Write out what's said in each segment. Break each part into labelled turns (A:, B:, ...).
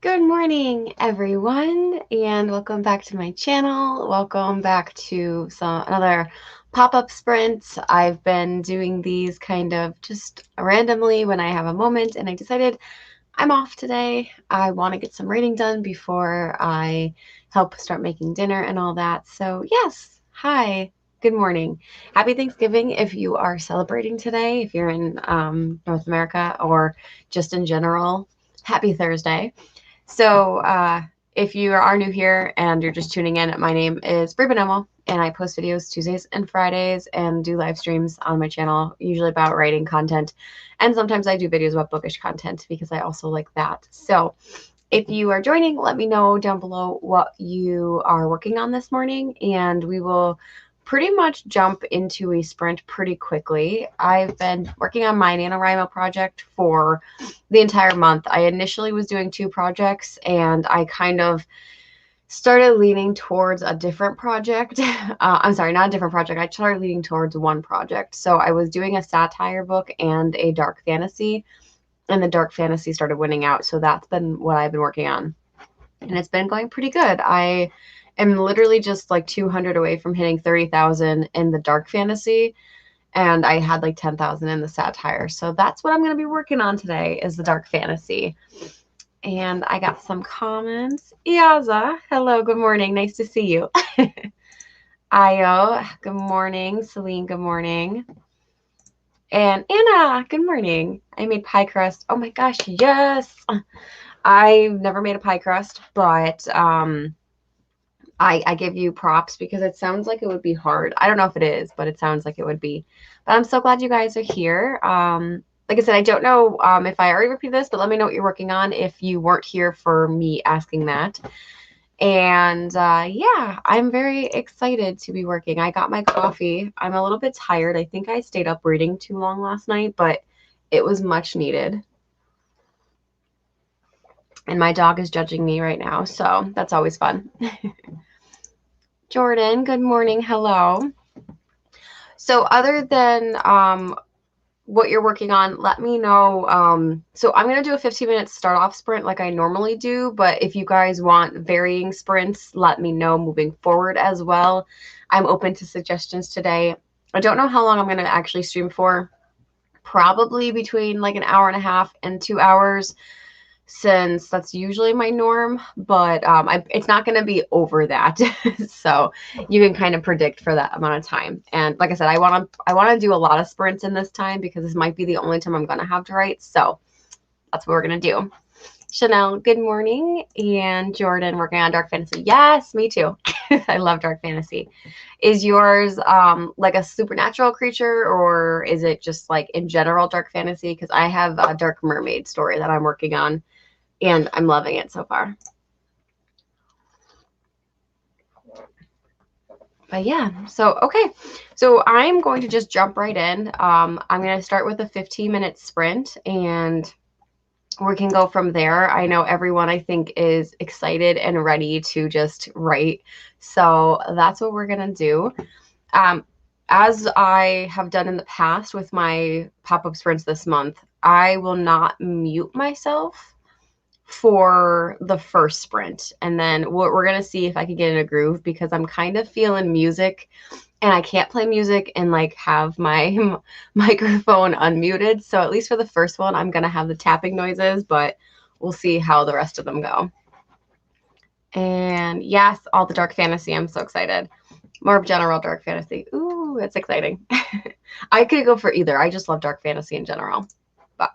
A: Good morning, everyone, and welcome back to my channel. Welcome back to another pop-up sprint. I've been doing these kind of just randomly when I have a moment, and I decided I'm off today. I want to get some writing done before I help start making dinner and all that. So yes, hi, good morning. Happy Thanksgiving if you are celebrating today, if you're in North America or just in general. Happy Thursday. So if you are new here and you're just tuning in, my name is Bree Buonomo, and I post videos Tuesdays and Fridays and do live streams on my channel, usually about writing content. And sometimes I do videos about bookish content because I also like that. So if you are joining, let me know down below what you are working on this morning, and we will pretty much jump into a sprint pretty quickly. I've been working on my Nanowrimo project for the entire month. I initially was doing 2 projects, and I kind of started leaning towards a different project. I'm sorry, not a different project. I started leaning towards one project. So I was doing a satire book and a dark fantasy, and the dark fantasy started winning out. So that's been what I've been working on, and it's been going pretty good. I am literally just like 200 away from hitting 30,000 in the dark fantasy, and I had like 10,000 in the satire. So that's what I'm going to be working on today is the dark fantasy. And I got some comments. Iaza, hello, good morning. Nice to see you. Io, good morning. Celine, good morning. And Anna, good morning. I made pie crust. Oh my gosh, yes. I've never made a pie crust, but I give you props because it sounds like it would be hard. I don't know if it is, but it sounds like it would be. But I'm so glad you guys are here. Like I said, I don't know if I already repeated this, but let me know what you're working on if you weren't here for me asking that. And yeah, I'm very excited to be working. I got my coffee. I'm a little bit tired. I think I stayed up reading too long last night, but it was much needed. And my dog is judging me right now, so that's always fun. Jordan, good morning. Hello. So other than what you're working on, let me know. So I'm going to do a 15-minute start off sprint like I normally do, but if you guys want varying sprints, let me know moving forward as well. I'm open to suggestions today. I don't know how long I'm going to actually stream for. Probably between like an hour and a half and 2 hours, since that's usually my norm, but it's not going to be over that. So you can kind of predict for that amount of time. And like I said, I want to do a lot of sprints in this time because this might be the only time I'm going to have to write. So that's what we're going to do. Chanel, good morning. And Jordan, working on dark fantasy. Yes, me too. I love dark fantasy. Is yours like a supernatural creature, or is it just like in general dark fantasy? Because I have a dark mermaid story that I'm working on, and I'm loving it so far. But yeah, so okay. So I'm going to just jump right in. I'm going to start with a 15-minute sprint, and we can go from there. I know everyone, I think, is excited and ready to just write. So that's what we're going to do. As I have done in the past with my pop-up sprints this month, I will not mute myself for the first sprint, and then we're going to see if I can get in a groove, because I'm kind of feeling music, and I can't play music and like have my microphone unmuted. So at least for the first one, I'm going to have the tapping noises, but we'll see how the rest of them go. And yes, all the dark fantasy. I'm so excited. More general dark fantasy. Ooh, it's exciting. I could go for either. I just love dark fantasy in general. But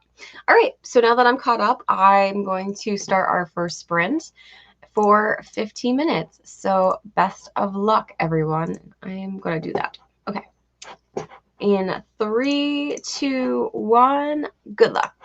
A: all right, so now that I'm caught up, I'm going to start our first sprint for 15 minutes. So best of luck, everyone. I am going to do that. Okay. In 3, 2, 1, good luck.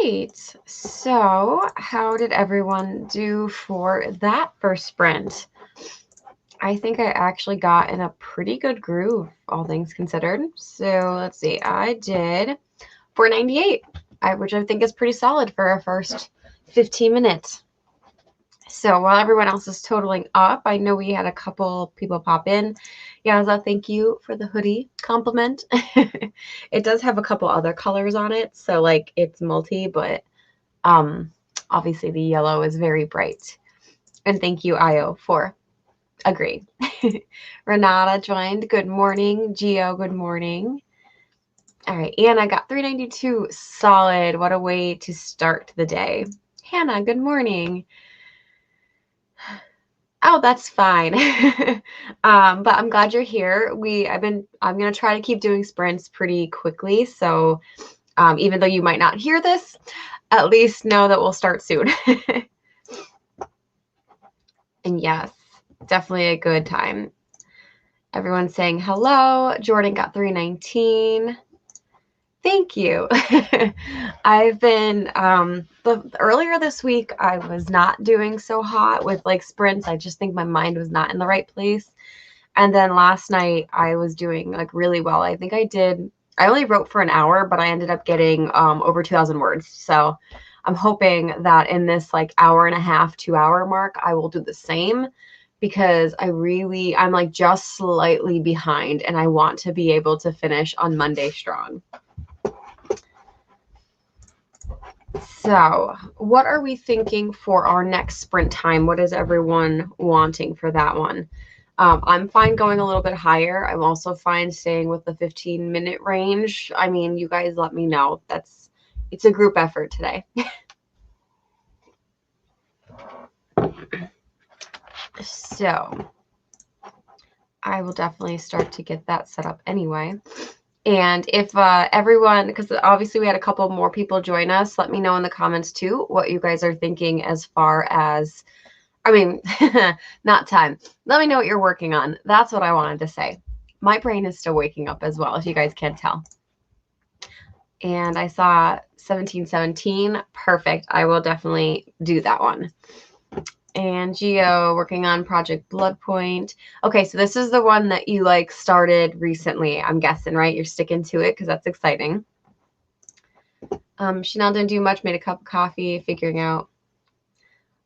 A: right, so how did everyone do for that first sprint? I think I actually got in a pretty good groove, all things considered. So let's see, I did 498, which I think is pretty solid for a first 15 minutes. So while everyone else is totaling up, I know we had a couple people pop in. Yaza, thank you for the hoodie compliment. It does have a couple other colors on it, so like it's multi, but obviously the yellow is very bright. And thank you, Io, for agreeing. Renata joined. Good morning. Gio, good morning. All right, and I got 392. Solid. What a way to start the day. Hannah, good morning. Oh, that's fine. But I'm glad you're here. I'm gonna try to keep doing sprints pretty quickly. So even though you might not hear this, at least know that we'll start soon. And yes, definitely a good time. Everyone's saying hello. Jordan got 319. Thank you. I've been earlier this week I was not doing so hot with like sprints. I just think my mind was not in the right place. And then last night I was doing like really well. I think I only wrote for an hour, but I ended up getting over 2,000 words. So I'm hoping that in this like hour and a half, 2 hour mark, I will do the same, because I'm like just slightly behind and I want to be able to finish on Monday strong. So what are we thinking for our next sprint time? What is everyone wanting for that one? I'm fine going a little bit higher. I'm also fine staying with the 15-minute range. I mean, you guys let me know. It's a group effort today. So I will definitely start to get that set up anyway. And if everyone, because obviously we had a couple more people join us, let me know in the comments too what you guys are thinking as far as, I mean, not time. Let me know what you're working on. That's what I wanted to say. My brain is still waking up as well, if you guys can't tell. And I saw 1717. Perfect. I will definitely do that one. And Geo working on Project Blood Point. Okay, so this is the one that you like started recently, I'm guessing, right? You're sticking to it because that's exciting. Chanel didn't do much, made a cup of coffee, figuring out.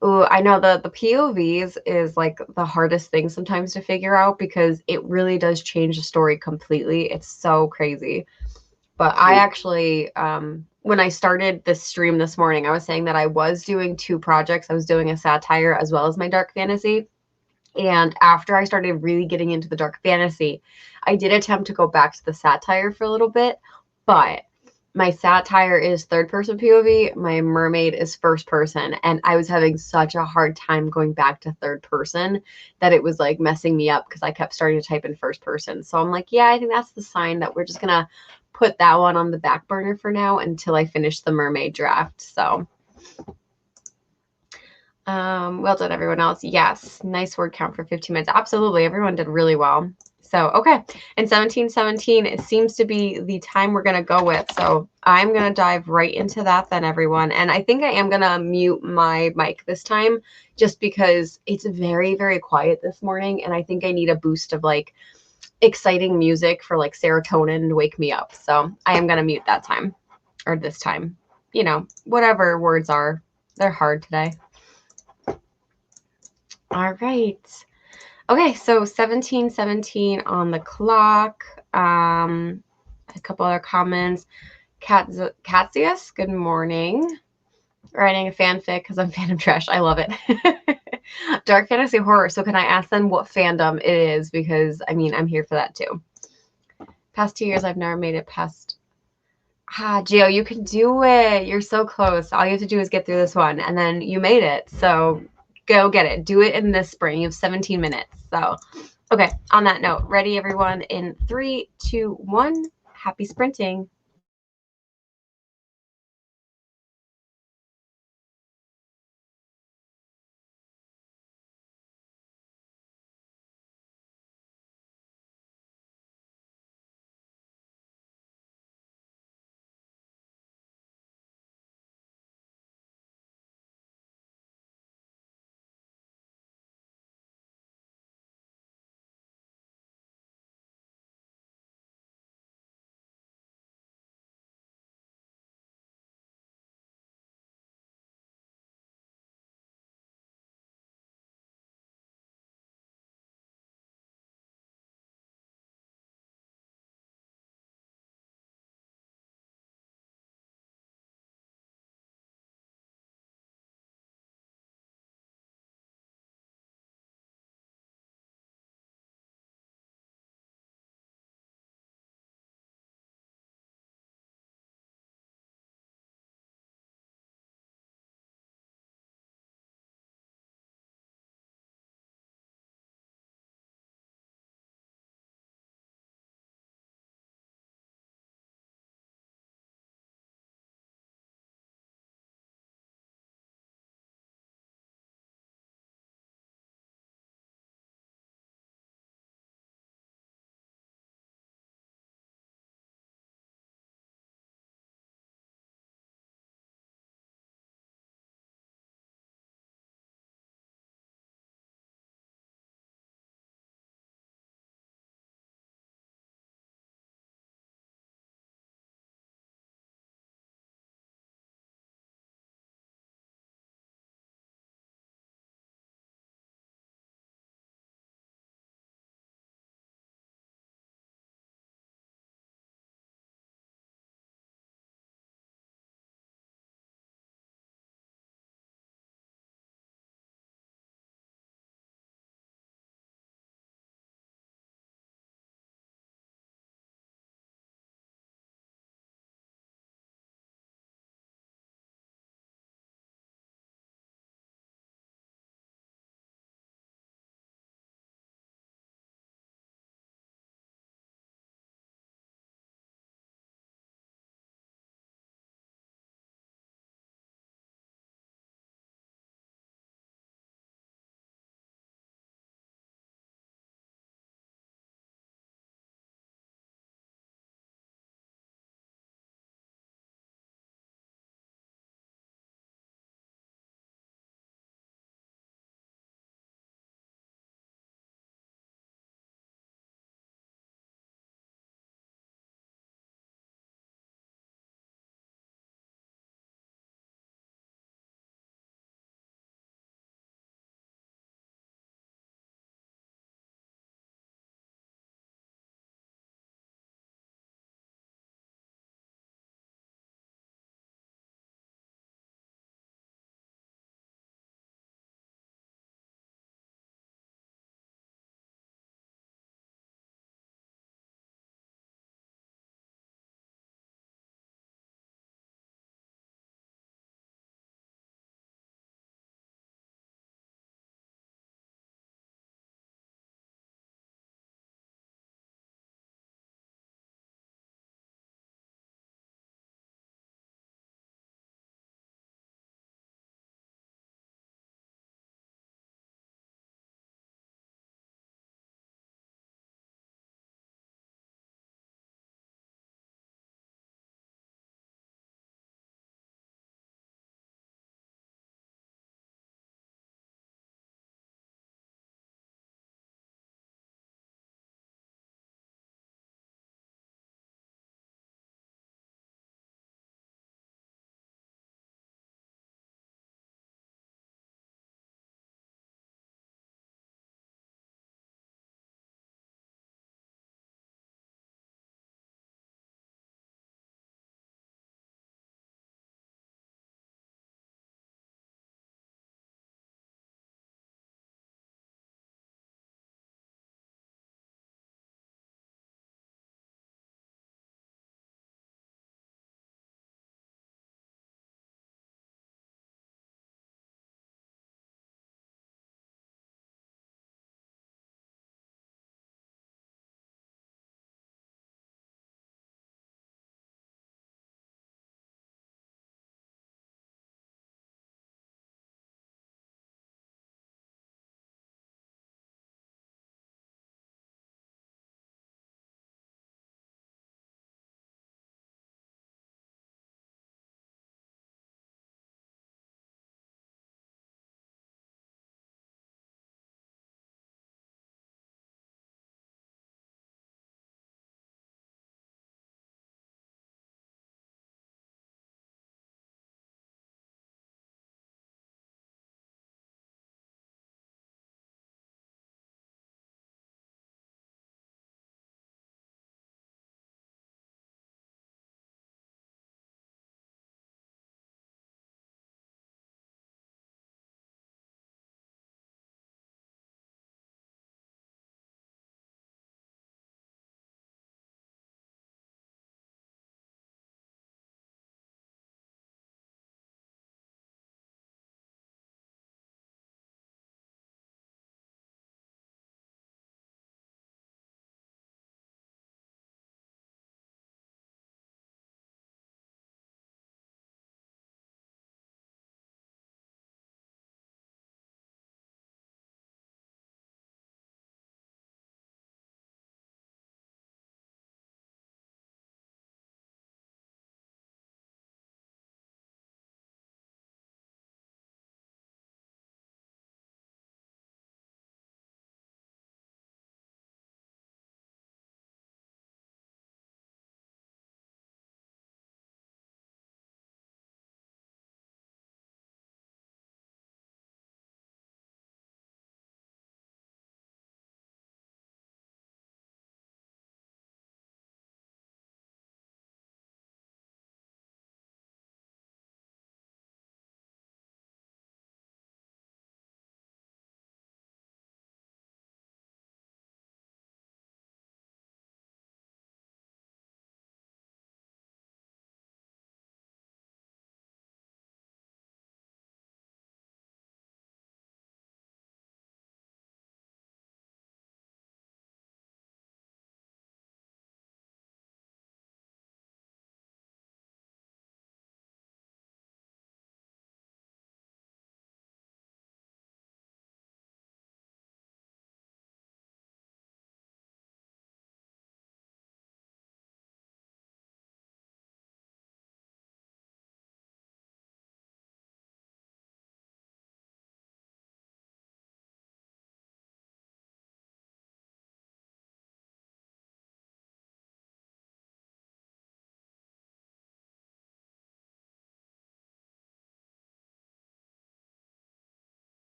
A: Oh, I know the POVs is like the hardest thing sometimes to figure out, because it really does change the story completely. It's so crazy. But I actually, when I started this stream this morning, I was saying that I was doing 2 projects. I was doing a satire as well as my dark fantasy. And after I started really getting into the dark fantasy, I did attempt to go back to the satire for a little bit, but my satire is 3rd-person POV, my mermaid is 1st person, and I was having such a hard time going back to 3rd person that it was like messing me up, because I kept starting to type in 1st person. So I'm like, yeah, I think that's the sign that we're just gonna put that one on the back burner for now until I finish the mermaid draft. So well done, everyone else. Yes, nice word count for 15 minutes. Absolutely, everyone did really well. So, okay, and 1717, it seems to be the time we're going to go with. So I'm going to dive right into that then, everyone. And I think I am going to mute my mic this time, just because it's very, very quiet this morning. And I think I need a boost of like exciting music for like serotonin to wake me up. So I am going to mute that time, or this time. You know, whatever words are, they're hard today. All right. Okay, so 1717 on the clock. A couple other comments. Katsius, good morning. Writing a fanfic because I'm Phantom Trash. I love it. Dark fantasy horror. So can I ask them what fandom it is? Because, I mean, I'm here for that too. Past 2 years, I've never made it past. Gio, you can do it. You're so close. All you have to do is get through this one, and then you made it. So go get it. Do it in this spring. You have 17 minutes. So, okay, on that note, ready, everyone? In 3, 2, 1, happy sprinting.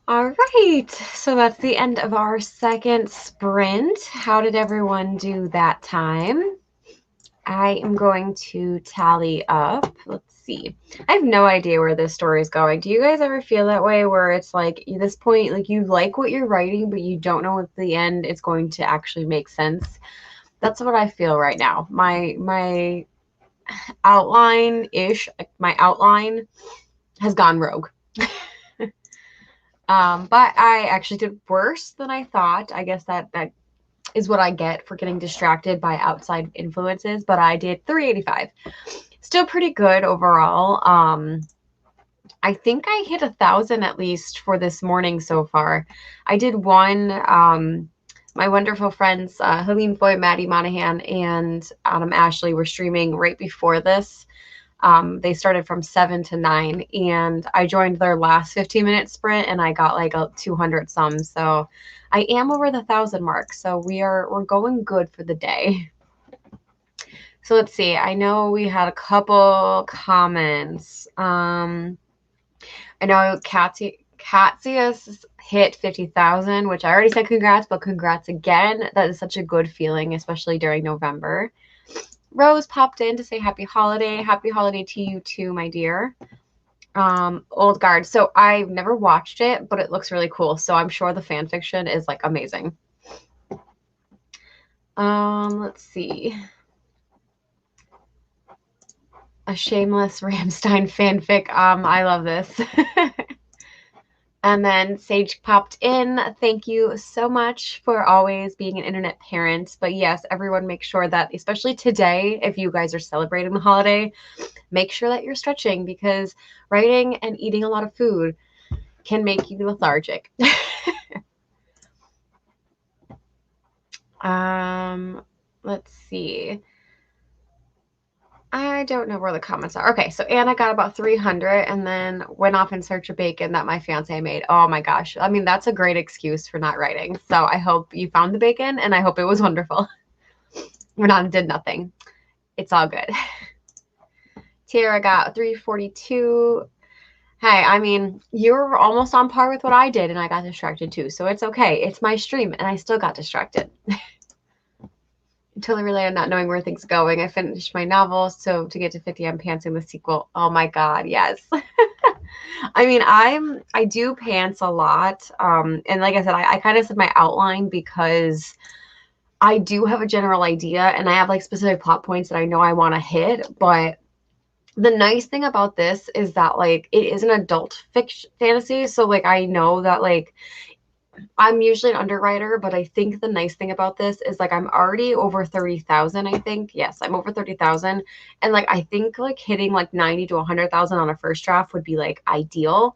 A: All right, so that's the end of our second sprint. How did everyone do that time? I am going to tally up. Let's see. I have no idea where this story is going. Do you guys ever feel that way where it's like at this point, like you like what you're writing, but you don't know at the end it's going to actually make sense? That's what I feel right now. My outline-ish, my outline has gone rogue. But I actually did worse than I thought. I guess that is what I get for getting distracted by outside influences, but I did 385. Still pretty good overall. I think I hit 1,000 at least for this morning so far. I did one. My wonderful friends, Helene Foy, Maddie Monahan, and Adam Ashley were streaming right before this. They started from 7 to 9, and I joined their last 15-minute sprint, and I got like a 200 some. So I am over the 1,000 mark. So we're going good for the day. So let's see. I know we had a couple comments. I know Katsia's hit 50,000, which I already said congrats, but congrats again. That is such a good feeling, especially during November. Rose popped in to say happy holiday. Happy holiday to you too, my dear. Old Guard. So I've never watched it, but it looks really cool. So I'm sure the fan fiction is like amazing. Let's see. A shameless Ramstein fanfic. I love this. And then Sage popped in. Thank you so much for always being an internet parent. But yes, everyone make sure that, especially today, if you guys are celebrating the holiday, make sure that you're stretching, because writing and eating a lot of food can make you lethargic. Let's see. I don't know where the comments are. Okay, so Anna got about 300 and then went off in search of bacon that my fiance made. Oh my gosh. I mean, that's a great excuse for not writing. So I hope you found the bacon and I hope it was wonderful. Renan did nothing. It's all good. Tara got 342. Hey, I mean, you were almost on par with what I did and I got distracted too. So it's okay. It's my stream and I still got distracted. Totally relate on not knowing where things are going. I finished my novel, so to get to 50, I'm pantsing the sequel. Oh my God, yes. I mean, I do pants a lot. And like I said, I kind of said my outline because I do have a general idea and I have like specific plot points that I know I want to hit. But the nice thing about this is that like it is an adult fiction fantasy. So like I know that like I'm usually an underwriter, but I think the nice thing about this is like I'm already over 30,000, I think. Yes, I'm over 30,000. And like I think like hitting like 90 to 100,000 on a first draft would be like ideal.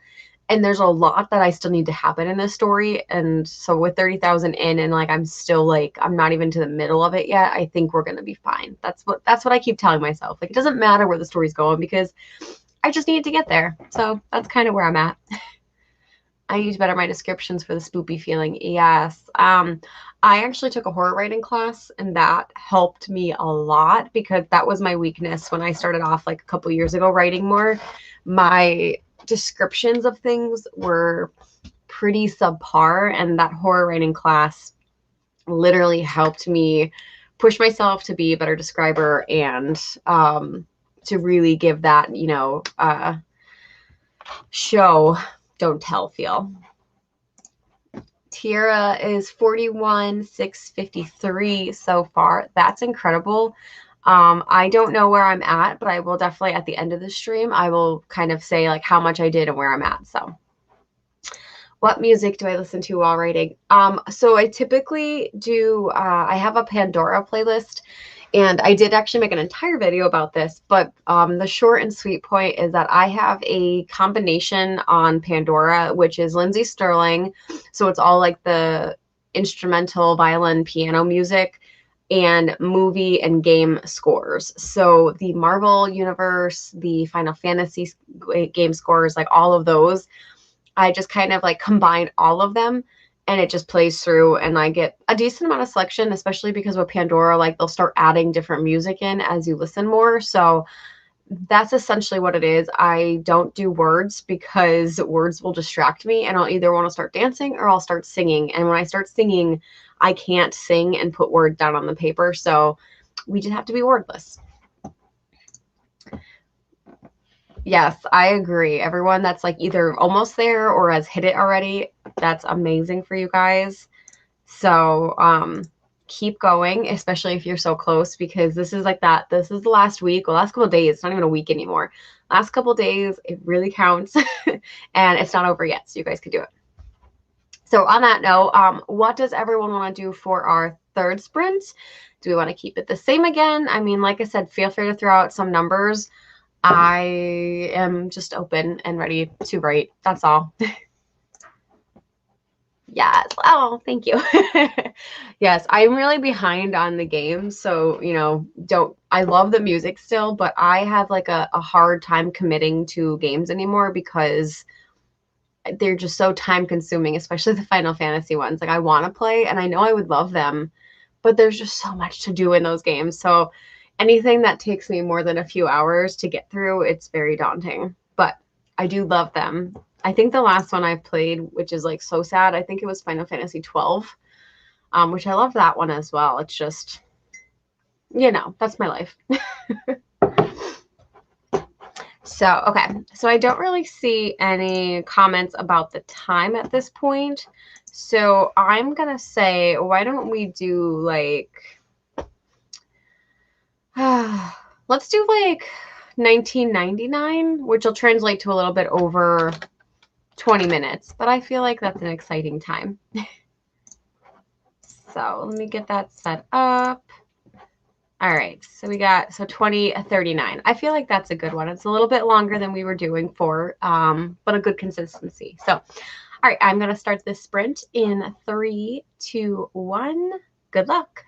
A: And there's a lot that I still need to happen in this story. And so with 30,000 in and like I'm still like I'm not even to the middle of it yet, I think we're gonna be fine. That's what I keep telling myself. Like it doesn't matter where the story's going because I just need to get there. So that's kind of where I'm at. I need to better my descriptions for the spoopy feeling. Yes. I actually took a horror writing class and that helped me a lot because that was my weakness when I started off like a couple years ago writing more. My descriptions of things were pretty subpar, and that horror writing class literally helped me push myself to be a better describer and to really give that, you know, show don't tell feel. Tiara is 41,653 so far. That's incredible. I don't know where I'm at, but I will definitely at the end of the stream, I will kind of say like how much I did and where I'm at. So what music do I listen to while writing? So I typically do, I have a Pandora playlist. And I did actually make an entire video about this, but the short and sweet point is that I have a combination on Pandora, which is Lindsay Sterling. So it's all like the instrumental violin piano music and movie and game scores. So the Marvel Universe, the Final Fantasy game scores, like all of those, I just kind of like combine all of them. And it just plays through and I get a decent amount of selection, especially because with Pandora, like they'll start adding different music in as you listen more. So that's essentially what it is. I don't do words because words will distract me, and I'll either want to start dancing or I'll start singing. And when I start singing, I can't sing and put words down on the paper. So we just have to be wordless. Yes, I agree. Everyone that's like either almost there or has hit it already, that's amazing for you guys. So keep going, especially if you're so close, because this is like that. This is the last week, well, last couple of days. It's not even a week anymore. Last couple of days, it really counts, and it's not over yet. So you guys could do it. So on that note, what does everyone want to do for our third sprint? Do we want to keep it the same again? I mean, like I said, feel free to throw out some numbers. I am just open and ready to write. That's all. Yes. Oh, thank you. Yes, I'm really behind on the game. So, you know, I love the music still, but I have like a hard time committing to games anymore because they're just so time consuming, especially the Final Fantasy ones. Like I want to play and I know I would love them, but there's just so much to do in those games. So anything that takes me more than a few hours to get through, it's very daunting, but I do love them. I think the last one I played, which is like so sad, I think it was Final Fantasy 12, which I love that one as well. It's just, you know, that's my life. So, okay. So I don't really see any comments about the time at this point. So I'm going to say, why don't we do like, let's do like 1999, which will translate to a little bit over 20 minutes. But I feel like that's an exciting time. So let me get that set up. All right, so we got 20:39. I feel like that's a good one. It's a little bit longer than we were doing for, but a good consistency. So, all right, I'm going to start this sprint in 3, 2, 1. Good luck.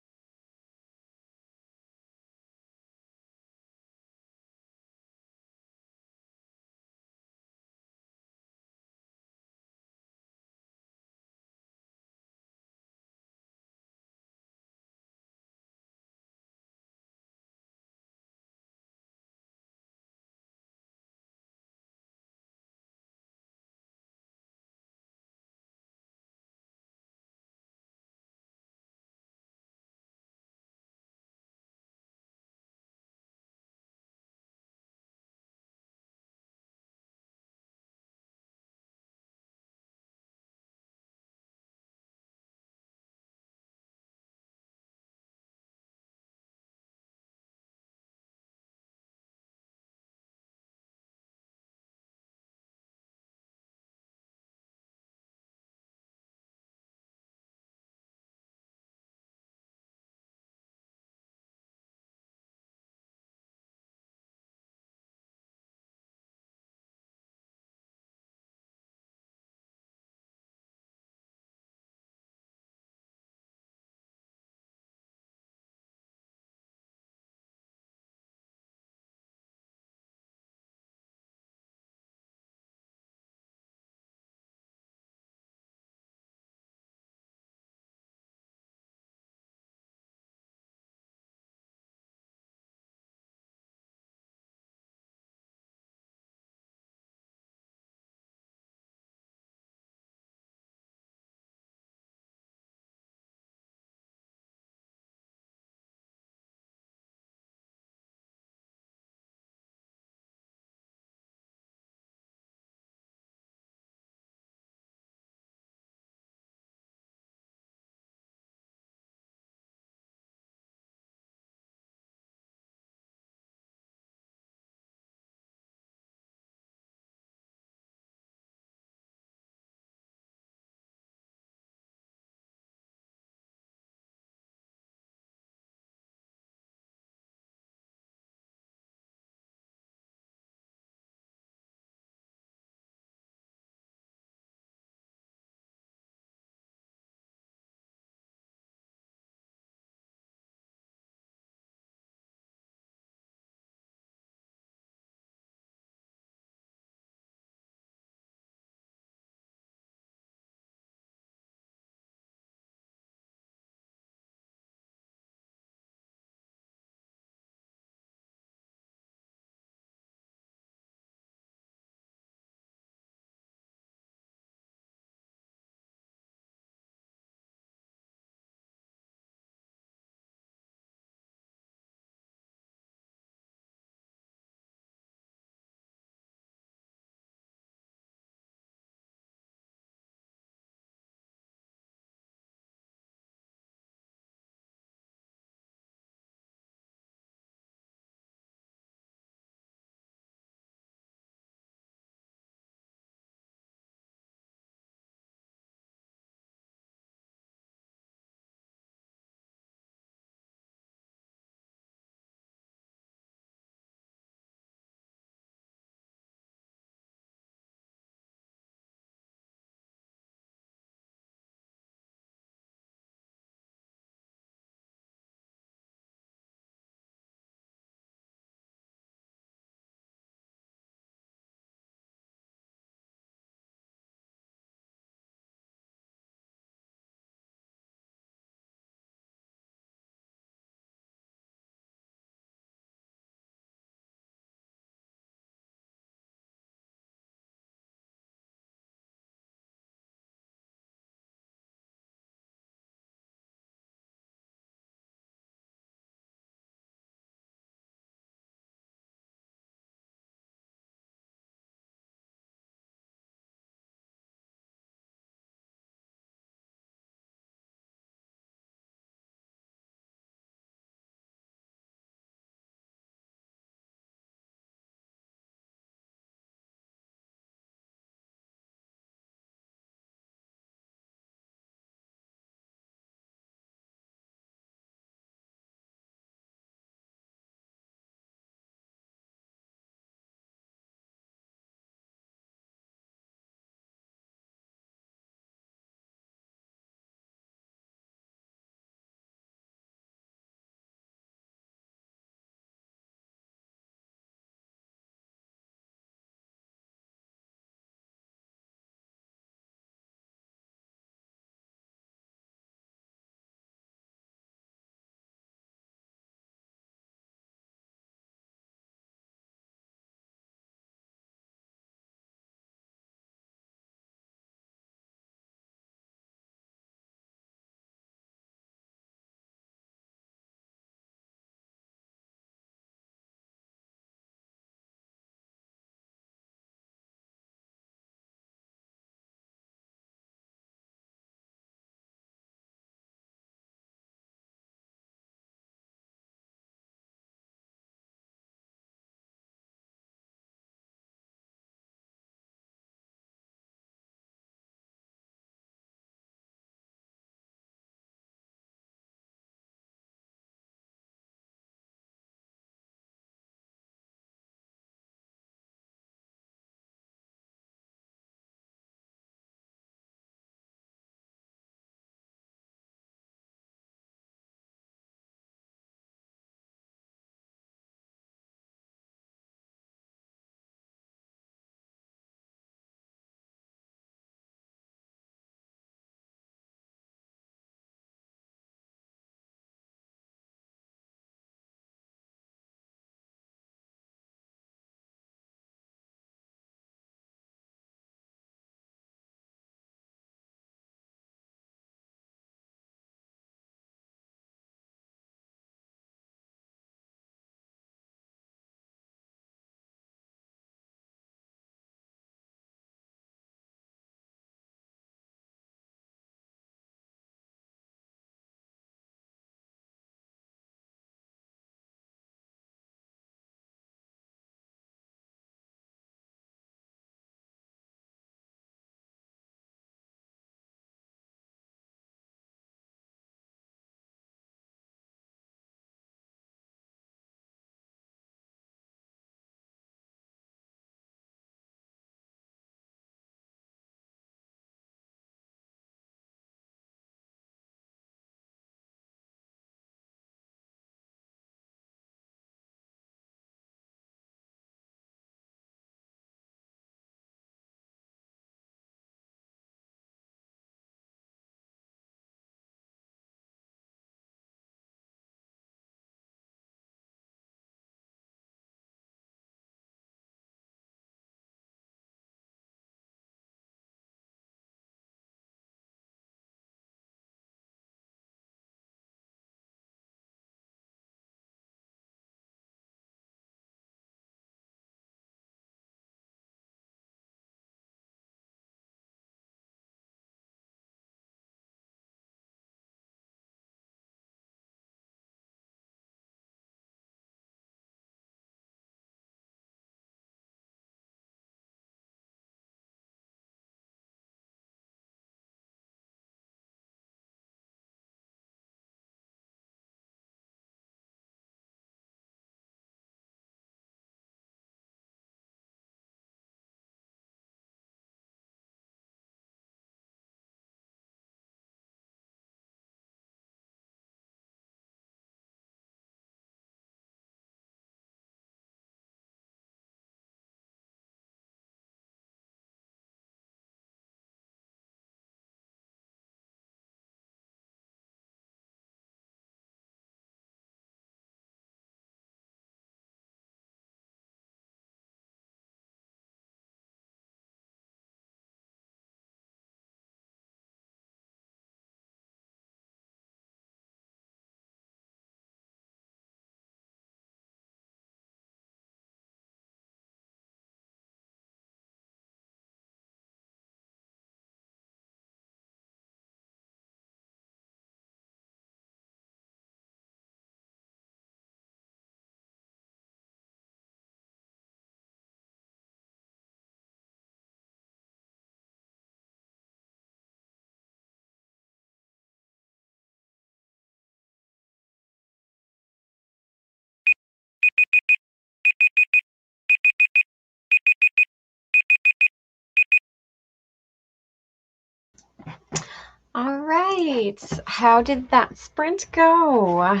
A: All right. How did that sprint go?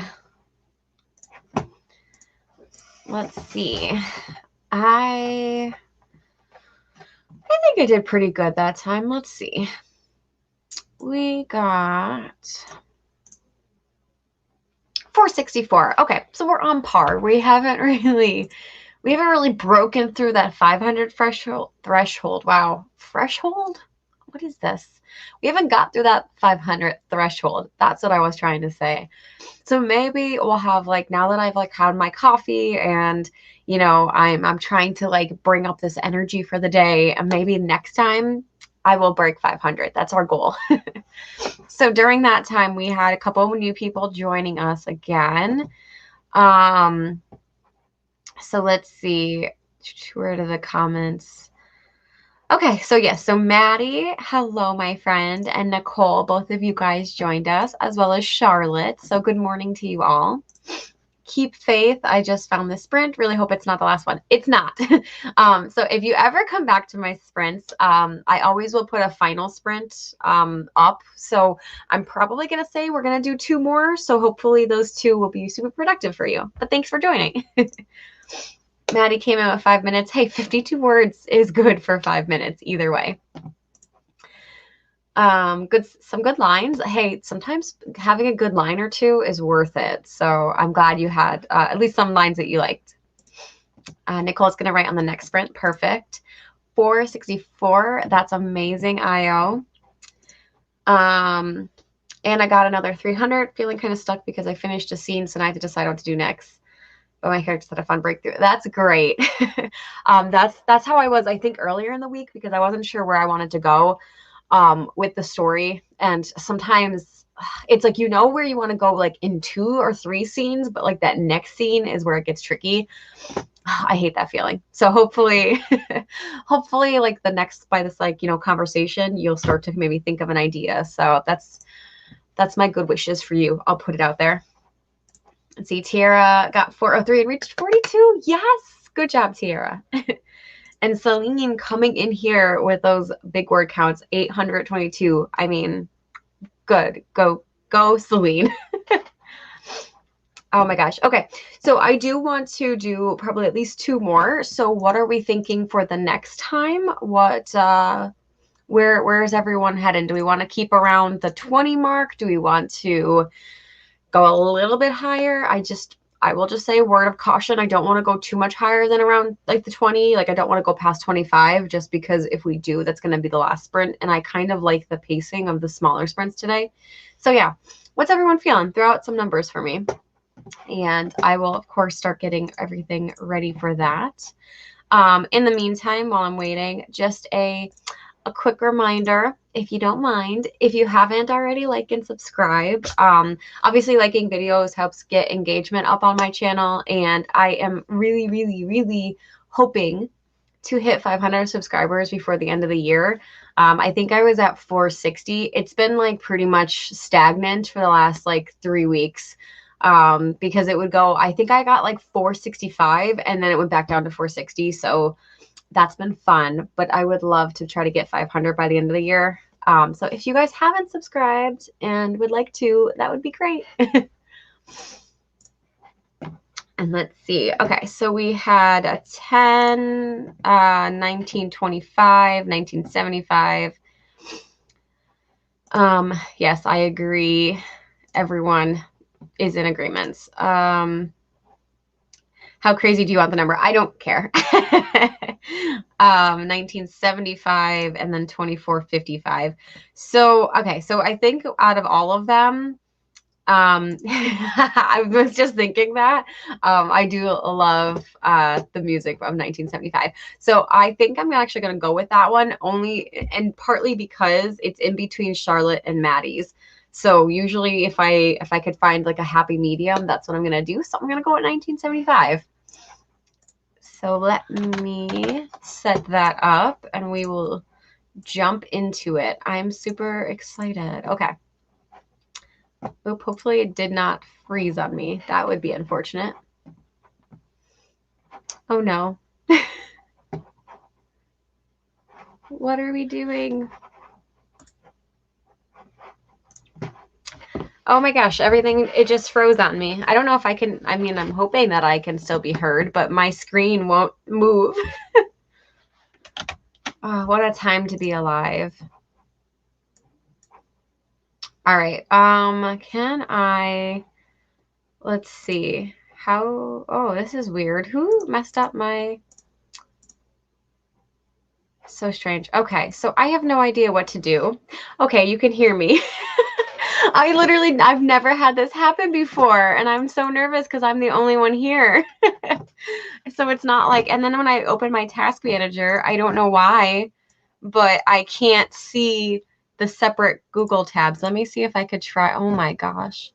A: Let's see. I think I did pretty good that time. Let's see. We got 464. Okay, so we're on par. We haven't really broken through that 500 threshold. Wow, threshold? What is this? We haven't got through that 500 threshold. That's what I was trying to say. So maybe we'll have, like, now that I've like had my coffee and, you know, I'm trying to like bring up this energy for the day, and maybe next time I will break 500. That's our goal. So during that time, we had a couple of new people joining us again. So let's see. Where are the comments? Okay, so yes, so Maddie, hello, my friend, and Nicole, both of you guys joined us, as well as Charlotte. So good morning to you all. Keep faith. I just found this sprint. Really hope it's not the last one. It's not. So if you ever come back to my sprints, I always will put a final sprint up. So I'm probably going to say we're going to do 2 more. So hopefully those 2 will be super productive for you. But thanks for joining. Maddie came out with 5 minutes. Hey, 52 words is good for 5 minutes either way. Some good lines. Hey, sometimes having a good line or 2 is worth it. So I'm glad you had at least some lines that you liked. Nicole's going to write on the next sprint. Perfect. 464. That's amazing, IO. And I got another 300. Feeling kind of stuck because I finished a scene, so now I have to decide what to do next. But my character had a fun breakthrough. That's great. That's how I was, I think, earlier in the week, because I wasn't sure where I wanted to go with the story. And sometimes it's like, you know, where you want to go, like in 2 or 3 scenes, but like that next scene is where it gets tricky. I hate that feeling. So hopefully, hopefully like by this, like, you know, conversation, you'll start to maybe think of an idea. So that's my good wishes for you. I'll put it out there. Let's see, Tiara got 403 and reached 42. Yes, good job, Tiara. And Celine coming in here with those big word counts, 822. I mean, good. Go, Celine. Oh my gosh. Okay. So I do want to do probably at least 2 more. So what are we thinking for the next time? What, where is everyone heading? Do we want to keep around the 20 mark? Do we want to go a little bit higher? I will just say a word of caution. I don't want to go too much higher than around like the 20. Like I don't want to go past 25, just because if we do, that's going to be the last sprint. And I kind of like the pacing of the smaller sprints today. So yeah, what's everyone feeling? Throw out some numbers for me. And I will, of course, start getting everything ready for that. In the meantime, while I'm waiting, just a quick reminder, if you don't mind, if you haven't already, like and subscribe. Obviously, liking videos helps get engagement up on my channel, and I am really, really, really hoping to hit 500 subscribers before the end of the year. I think I was at 460. It's been like pretty much stagnant for the last like 3 weeks. Because it would go, I think I got like 465 and then it went back down to 460. So that's been fun, but I would love to try to get 500 by the end of the year. So if you guys haven't subscribed and would like to, that would be great. And let's see. Okay, so we had a 10, 1925, 1975. Yes, I agree. Everyone is in agreement. How crazy do you want the number? I don't care. 1975 and then 2455. So, okay. So I think out of all of them, I was just thinking that I do love the music of 1975. So I think I'm actually going to go with that one, only and partly because it's in between Charlotte and Maddie's. So usually if I could find like a happy medium, that's what I'm going to do. So I'm going to go at 1975. So let me set that up and we will jump into it. I'm super excited. Okay. Oop, hopefully it did not freeze on me. That would be unfortunate. Oh no. What are we doing? Oh my gosh, everything, it just froze on me. I don't know if I can, I mean, I'm hoping that I can still be heard, but my screen won't move. Oh, what a time to be alive. All right. Can I, let's see how, oh, this is weird. Who messed up my, so strange. Okay. So I have no idea what to do. Okay. You can hear me. I've never had this happen before, and I'm so nervous because I'm the only one here. So it's not like, and then when I open my task manager, I don't know why, but I can't see the separate Google tabs. Let me see if I could try. Oh my gosh.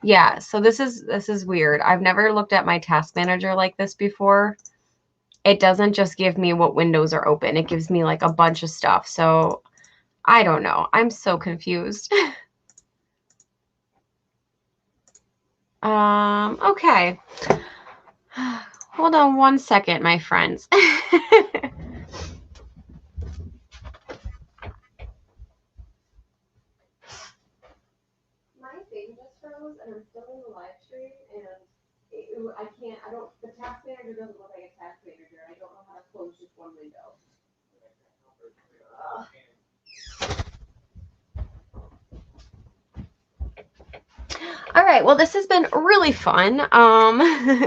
A: Yeah, so this is weird. I've never looked at my task manager like this before. It doesn't just give me what windows are open. It gives me like a bunch of stuff. So I don't know. I'm so confused. Okay. Hold on one second, my friends. My thing just froze, and I'm still in the live stream, and the task manager doesn't look like a task manager. I don't know how to close just one window. Ugh. All right, well, this has been really fun.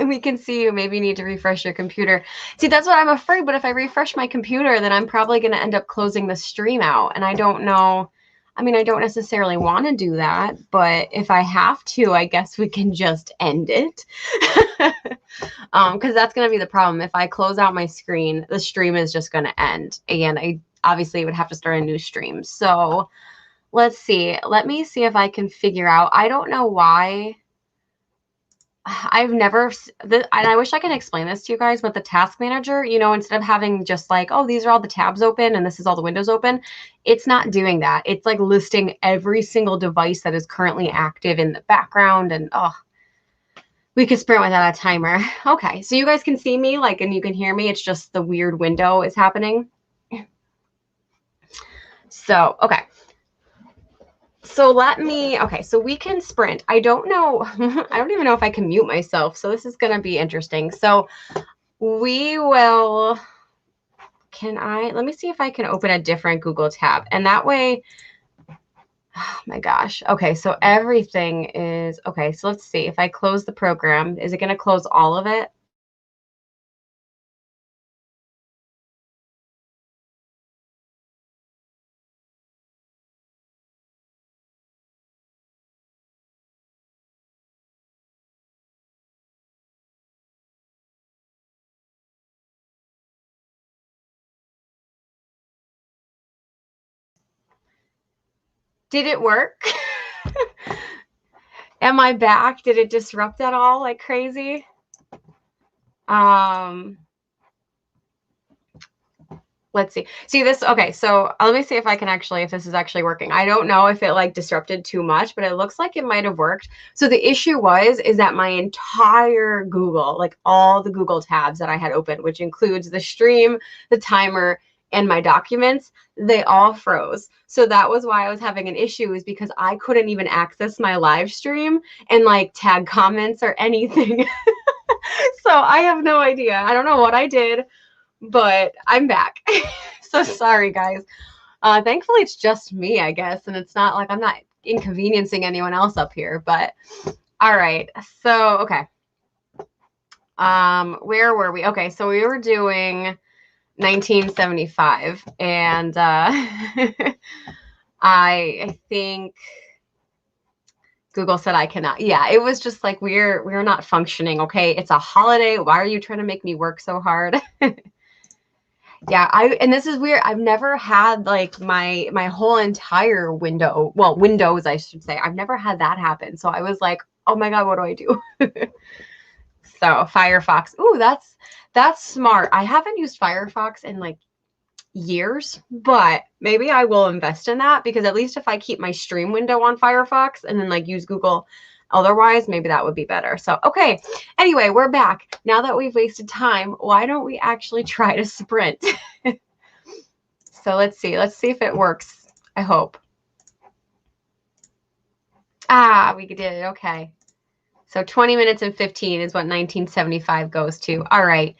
A: We can see you maybe need to refresh your computer. See, that's what I'm afraid, but if I refresh my computer, then I'm probably going to end up closing the stream out, and I don't know. I mean, I don't necessarily want to do that, but if I have to, I guess we can just end it. Because that's going to be the problem. If I close out my screen, the stream is just going to end, and I obviously would have to start a new stream. So let's see. Let me see if I can figure out. I don't know why. I've never, and I wish I could explain this to you guys, but the task manager, you know, instead of having just like, oh, these are all the tabs open and this is all the windows open, it's not doing that. It's like listing every single device that is currently active in the background. And oh, we could sprint without a timer. Okay, so you guys can see me, like, and you can hear me. It's just the weird window is happening. So, okay. So okay, so we can sprint. I don't know. I don't even know if I can mute myself. So this is going to be interesting. So we will, let me see if I can open a different Google tab. And that way, oh my gosh. Okay, so everything is, okay, so let's see. If I close the program, is it going to close all of it? Did it work? Am I back? Did it disrupt at all like crazy? Let's see this. Okay, so let me see if I can actually, if this is actually working. I don't know if it like disrupted too much, but it looks like it might have worked. So the issue is that my entire Google, like all the Google tabs that I had open, which includes the stream, the timer, and my documents, they all froze. So that was why I was having an issue, is because I couldn't even access my live stream and like tag comments or anything. So I have no idea. I don't know what I did, but I'm back. So sorry, guys. Thankfully, it's just me, I guess, and it's not like I'm not inconveniencing anyone else up here, but all right. So, okay. Where were we? Okay, so we were doing 1975, and I think Google said I cannot. Yeah, it was just like we're not functioning. Okay, it's a holiday. Why are you trying to make me work so hard? Yeah, and this is weird. I've never had like my whole entire window, well, windows, I should say. I've never had that happen. So I was like, oh my God, what do I do? So Firefox. Ooh, that's smart. I haven't used Firefox in like years, but maybe I will invest in that, because at least if I keep my stream window on Firefox and then like use Google otherwise, maybe that would be better. So, okay. Anyway, we're back. Now that we've wasted time, why don't we actually try to sprint? So let's see. Let's see if it works. I hope. Ah, we did it. Okay. So 20 minutes and 15 is what 1975 goes to. All right.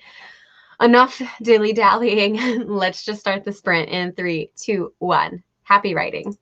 A: Enough dilly-dallying. Let's just start the sprint in 3, 2, 1. Happy writing.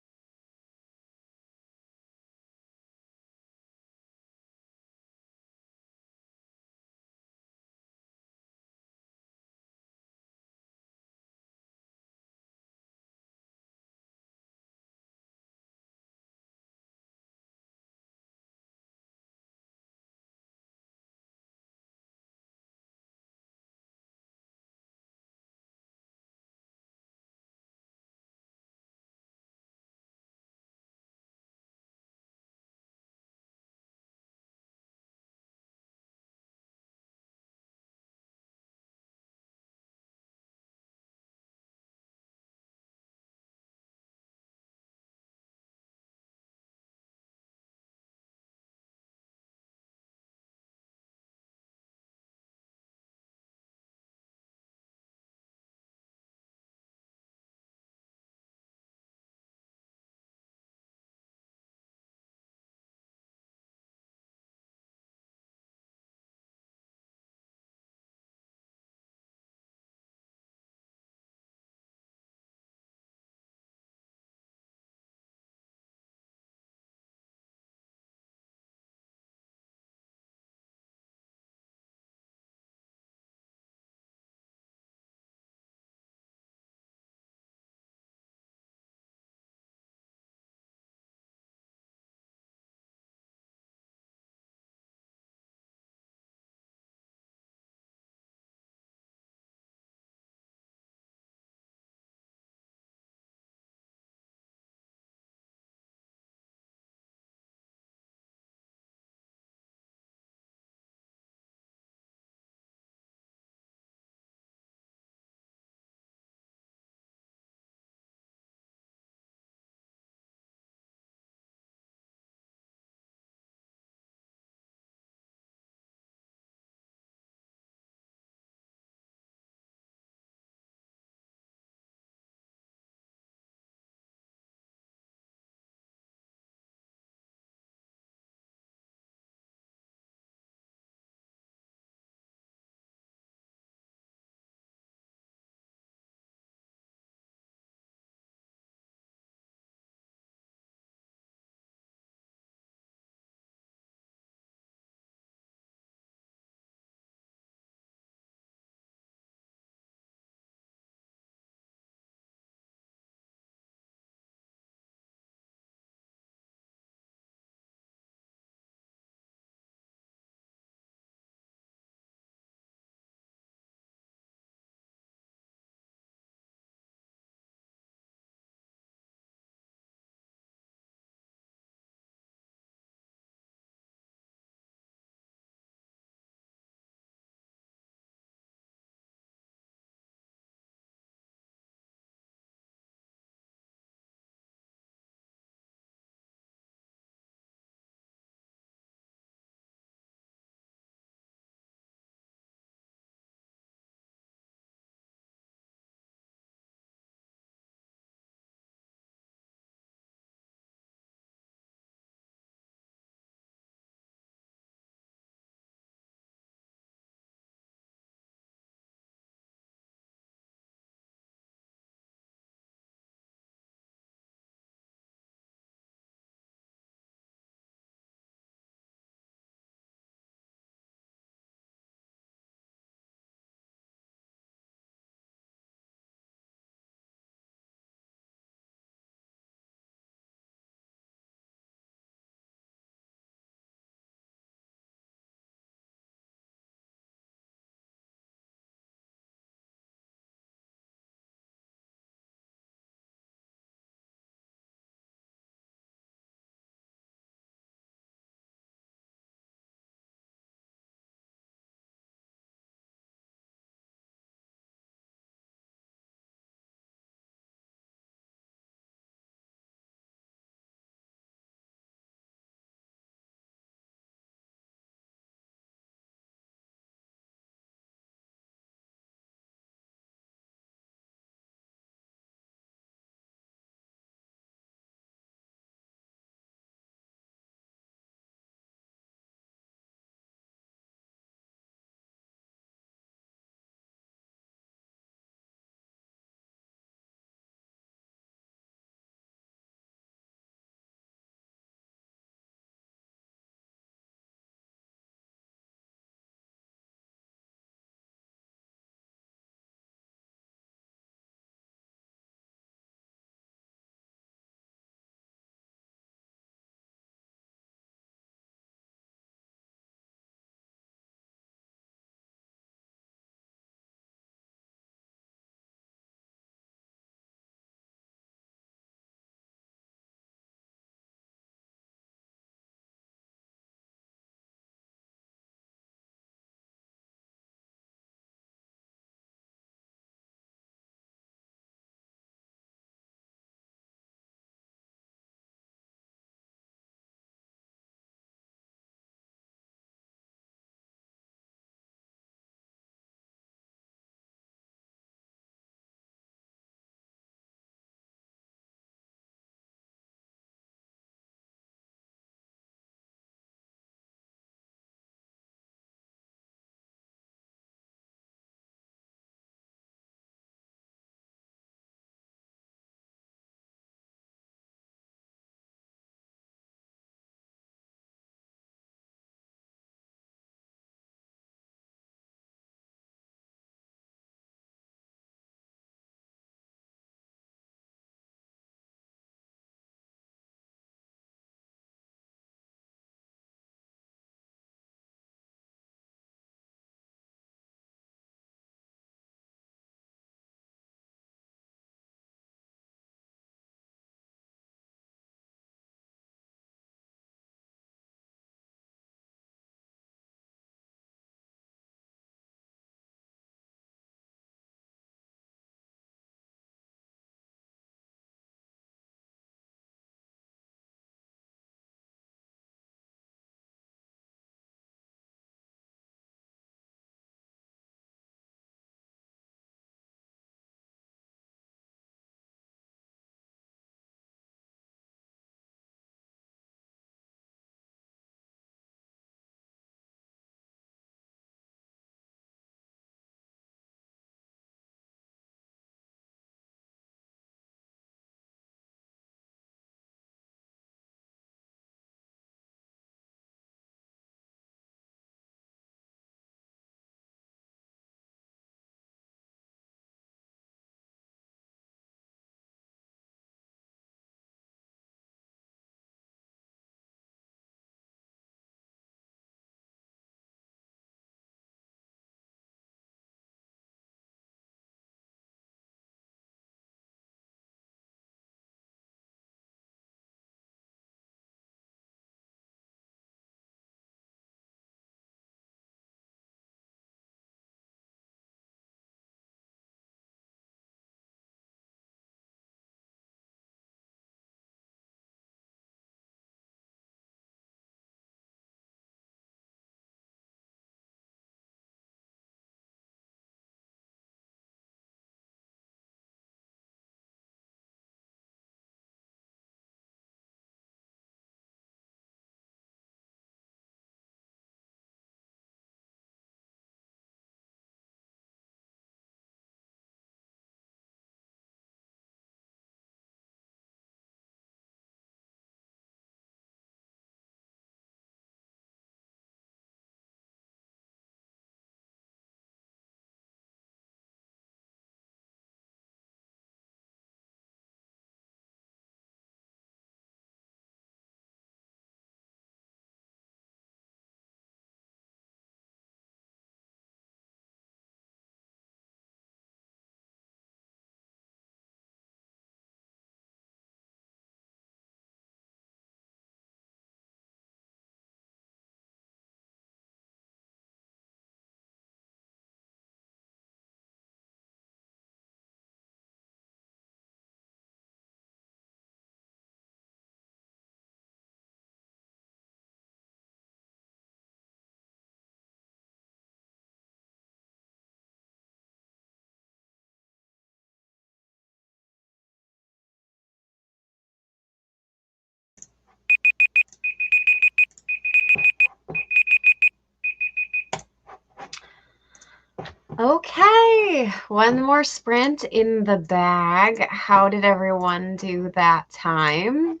A: Okay, one more sprint in the bag. How did everyone do that time?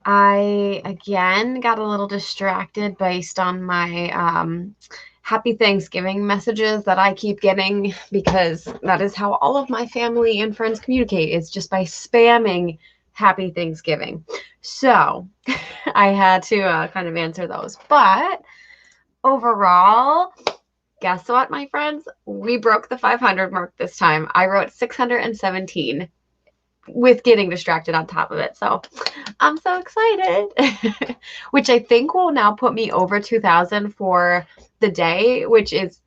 A: I, again, got a little distracted based on my Happy Thanksgiving messages that I keep getting, because that is how all of my family and friends communicate, is just by spamming Happy Thanksgiving. So I had to kind of answer those. But overall, guess what, my friends? We broke the 500 mark this time. I wrote 617 with getting distracted on top of it. So I'm so excited, which I think will now put me over 2,000 for the day, which is,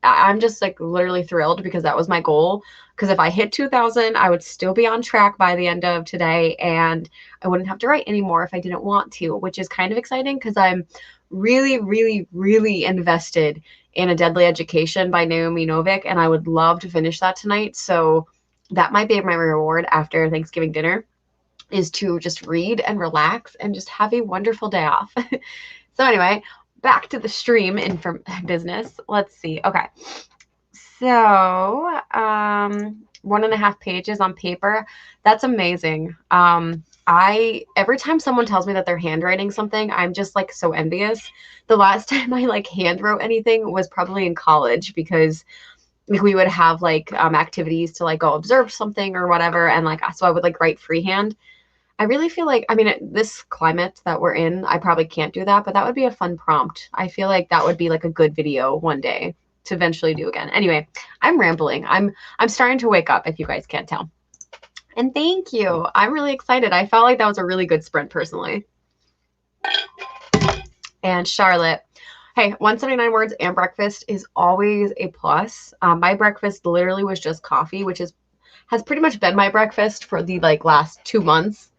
A: I'm just like literally thrilled, because that was my goal. Because if I hit 2,000, I would still be on track by the end of today, and I wouldn't have to write anymore if I didn't want to, which is kind of exciting, because I'm really, really, really invested in A Deadly Education by Naomi Novik, and I would love to finish that tonight. So that might be my reward after Thanksgiving dinner, is to just read and relax and just have a wonderful day off. So anyway, back to the stream and from business. Let's see. Okay. So 1.5 pages on paper. That's amazing. Every time someone tells me that they're handwriting something, I'm just like so envious. The last time I like hand wrote anything was probably in college, because we would have like activities to like go observe something or whatever, and like so I would like write freehand. I really feel like, I mean, this climate that we're in, I probably can't do that, but that would be a fun prompt. I feel like that would be like a good video one day to eventually do again. Anyway, I'm rambling. I'm starting to wake up, if you guys can't tell. And thank you. I'm really excited. I felt like that was a really good sprint personally. And Charlotte, hey, 179 words and breakfast is always a plus. My breakfast literally was just coffee, which has pretty much been my breakfast for the like last 2 months.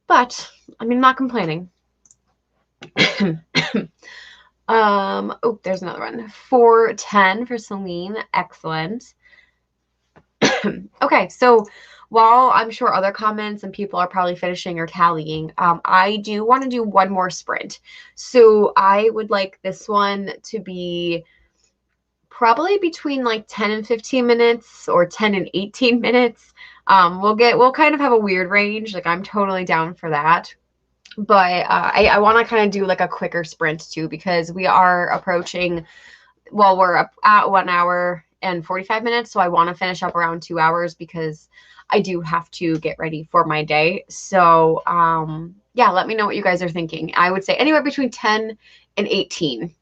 A: But I mean, not complaining. Oh, there's another one. 410 for Celine. Excellent. Okay, so while I'm sure other comments and people are probably finishing or tallying, I do want to do one more sprint. So I would like this one to be probably between like 10 and 15 minutes or 10 and 18 minutes. We'll kind of have a weird range. Like, I'm totally down for that. But I want to kind of do like a quicker sprint too, because we are approaching, well, we're up at 1 hour and 45 minutes. So I want to finish up around 2 hours, because I do have to get ready for my day. So yeah, let me know what you guys are thinking. I would say anywhere between 10 and 18.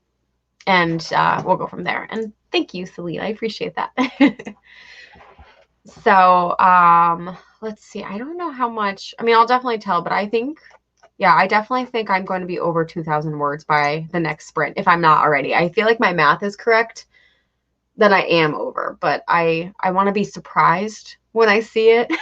A: And we'll go from there. And thank you, Celine. I appreciate that. So let's see. I don't know how much. I mean, I'll definitely tell, but I think, yeah, I definitely think I'm going to be over 2,000 words by the next sprint, if I'm not already. I feel like my math is correct, that I am over, but I want to be surprised when I see it.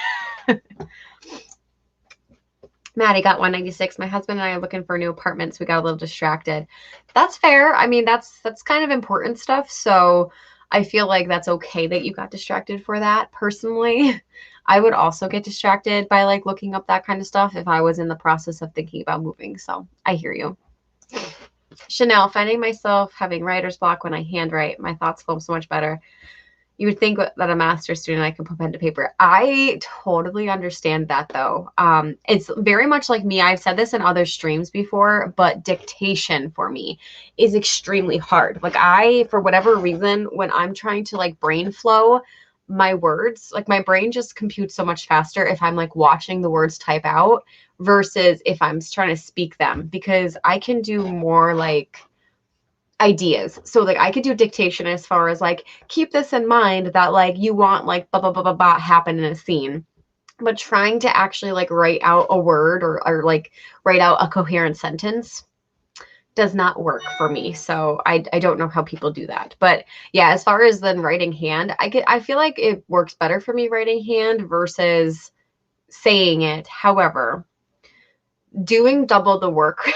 A: Maddie got 196. My husband and I are looking for new apartments. We got a little distracted. That's fair. I mean, that's kind of important stuff. So I feel like that's okay that you got distracted for that. Personally, I would also get distracted by like looking up that kind of stuff if I was in the process of thinking about moving. So I hear you. Chanel, finding myself having writer's block when I handwrite. My thoughts flow so much better. You would think that a master's student, I can put pen to paper. I totally understand that, though. It's very much like me. I've said this in other streams before, but dictation for me is extremely hard. Like, for whatever reason, when I'm trying to like brain flow my words, like my brain just computes so much faster if I'm like watching the words type out versus if I'm trying to speak them, because I can do more like ideas. So like I could do dictation as far as like, keep this in mind that like you want like blah, blah, blah, blah, blah happen in a scene. But trying to actually like write out a word or like write out a coherent sentence does not work for me. So I don't know how people do that. But yeah, as far as then writing hand, I feel like it works better for me writing hand versus saying it. However, doing double the work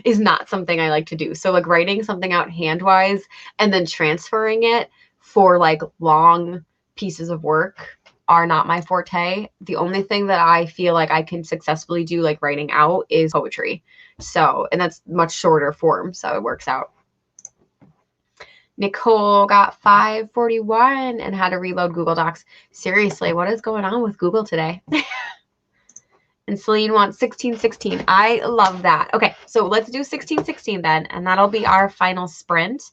A: is not something I like to do. So like writing something out hand-wise and then transferring it for like long pieces of work are not my forte. The only thing that I feel like I can successfully do like writing out is poetry. So, and that's much shorter form, so it works out. Nicole got 541 and had to reload Google Docs. Seriously, what is going on with Google today? And Celine wants 1616. I love that. Okay, so let's do 1616 then, and that'll be our final sprint.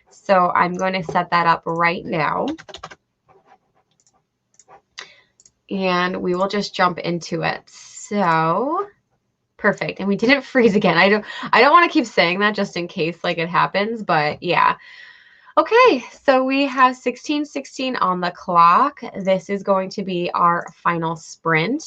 A: So I'm going to set that up right now. And we will just jump into it. So perfect. And we didn't freeze again. I don't want to keep saying that just in case like it happens, but yeah. Okay, so we have 1616 on the clock. This is going to be our final sprint.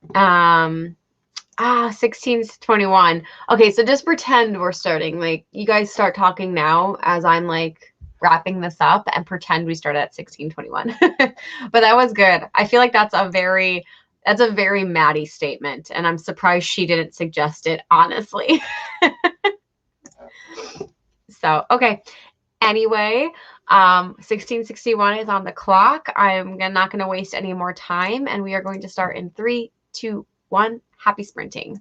A: 1621. Okay, so just pretend we're starting. Like, you guys start talking now as I'm like wrapping this up, and pretend we start at 1621. But that was good. I feel like that's a very Maddie statement, and I'm surprised she didn't suggest it, honestly. So, okay. Anyway, 1661 is on the clock. I'm not going to waste any more time, and we are going to start in 3, 2, 1. Happy sprinting.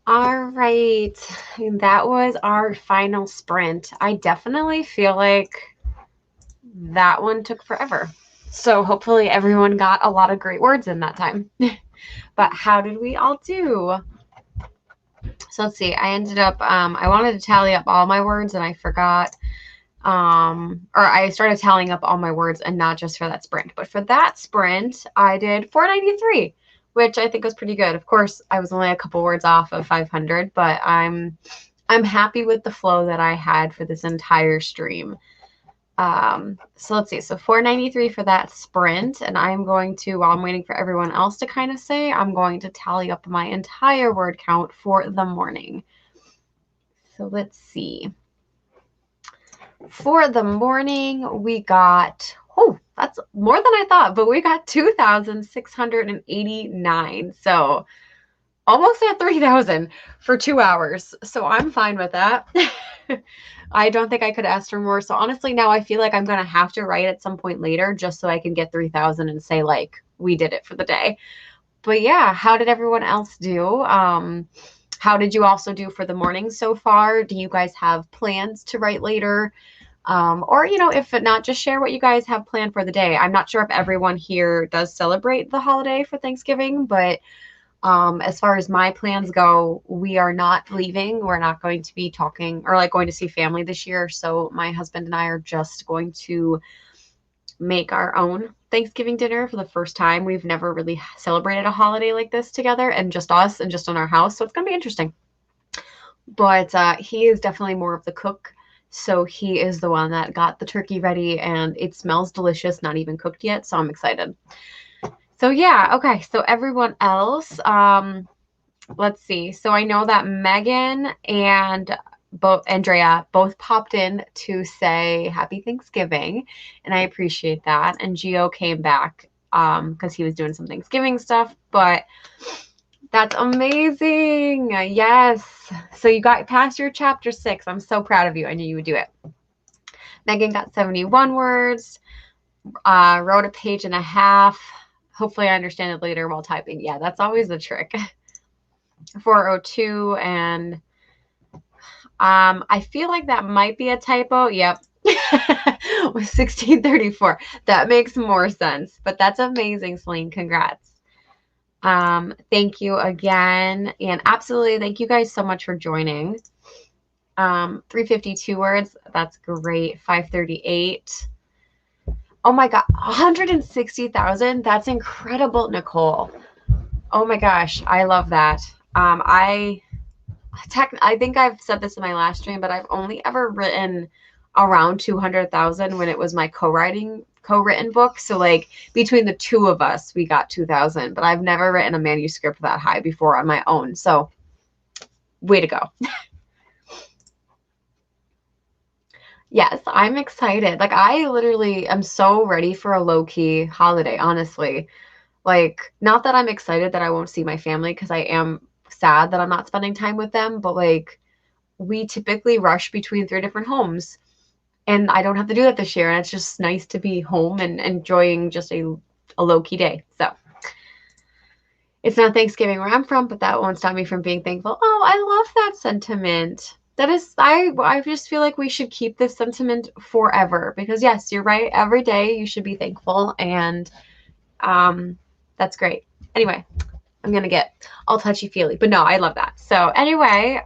A: All right, that was our final sprint. I definitely feel like that one took forever. So hopefully everyone got a lot of great words in that time. But how did we all do? So let's see. I ended up, I wanted to tally up all my words and I forgot. Or I started tallying up all my words and not just for that sprint. But for that sprint, I did 493, which I think was pretty good. Of course, I was only a couple words off of 500, but I'm happy with the flow that I had for this entire stream. So let's see. So 493 for that sprint. And I'm going to, while I'm waiting for everyone else to kind of say, I'm going to tally up my entire word count for the morning. So let's see. For the morning, we got, oh, that's more than I thought, but we got 2,689. So almost at 3,000 for 2 hours. So I'm fine with that. I don't think I could ask for more. So honestly, now I feel like I'm going to have to write at some point later just so I can get 3,000 and say like, we did it for the day. But yeah, how did everyone else do? How did you also do for the morning so far? Do you guys have plans to write later? Or, you know, if not, just share what you guys have planned for the day. I'm not sure if everyone here does celebrate the holiday for Thanksgiving, but as far as my plans go, we are not leaving. We're not going to be talking or like going to see family this year. So my husband and I are just going to make our own Thanksgiving dinner for the first time. We've never really celebrated a holiday like this together, and just us and just in our house. So it's going to be interesting. But he is definitely more of the cook. So he is the one that got the turkey ready, and it smells delicious, not even cooked yet. So I'm excited. So yeah, okay. So everyone else, let's see. So I know that Megan and Andrea both popped in to say happy Thanksgiving, and I appreciate that. And Gio came back because he was doing some Thanksgiving stuff, but that's amazing. Yes. So you got past your chapter 6. I'm so proud of you. I knew you would do it. Megan got 71 words, wrote a page and a half. Hopefully I understand it later while typing. Yeah, that's always the trick. 402, and I feel like that might be a typo. Yep. With 1634. That makes more sense, but that's amazing, Celine. Congrats. Thank you again. And absolutely, thank you guys so much for joining. 352 words. That's great. 538. Oh my God, 160,000. That's incredible, Nicole. Oh my gosh, I love that. I think I've said this in my last stream, but I've only ever written around 200,000 when it was my co-written book. So like between the two of us, we got 2,000, but I've never written a manuscript that high before on my own. So way to go. Yes, I'm excited. Like I literally am so ready for a low-key holiday, honestly. Like, not that I'm excited that I won't see my family because I am sad that I'm not spending time with them, but like we typically rush between 3 different homes, and I don't have to do that this year, and it's just nice to be home and enjoying just a low-key day. So it's not Thanksgiving where I'm from, but that won't stop me from being thankful. Oh, I love that sentiment. That is, I just feel like we should keep this sentiment forever, because yes, you're right. Every day you should be thankful, and that's great. Anyway, I'm going to get all touchy-feely, but no, I love that. So anyway,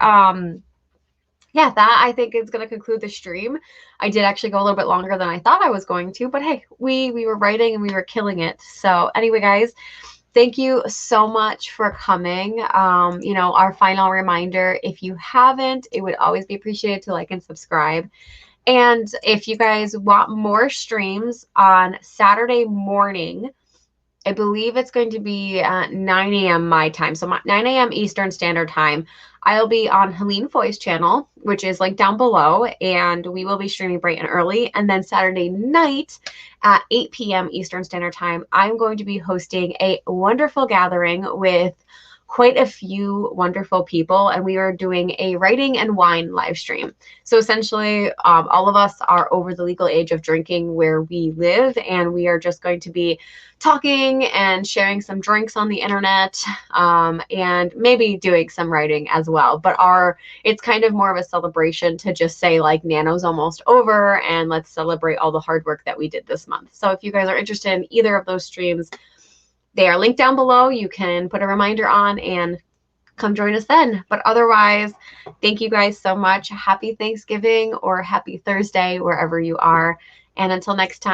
A: yeah, that I think is going to conclude the stream. I did actually go a little bit longer than I thought I was going to, but hey, we were writing and we were killing it. So anyway, guys, thank you so much for coming. You know, our final reminder, if you haven't, it would always be appreciated to like and subscribe. And if you guys want more streams on Saturday morning, I believe it's going to be 9 a.m. my time. So 9 a.m. Eastern Standard Time. I'll be on Helene Foy's channel, which is like down below, and we will be streaming bright and early. And then Saturday night at 8 p.m. Eastern Standard Time, I'm going to be hosting a wonderful gathering with quite a few wonderful people, and we are doing a writing and wine live stream. So essentially, all of us are over the legal age of drinking where we live, and we are just going to be talking and sharing some drinks on the internet, and maybe doing some writing as well. But it's kind of more of a celebration to just say, like, Nano's almost over, and let's celebrate all the hard work that we did this month. So if you guys are interested in either of those streams, they are linked down below. You can put a reminder on and come join us then. But otherwise, thank you guys so much. Happy Thanksgiving or happy Thursday, wherever you are. And until next time.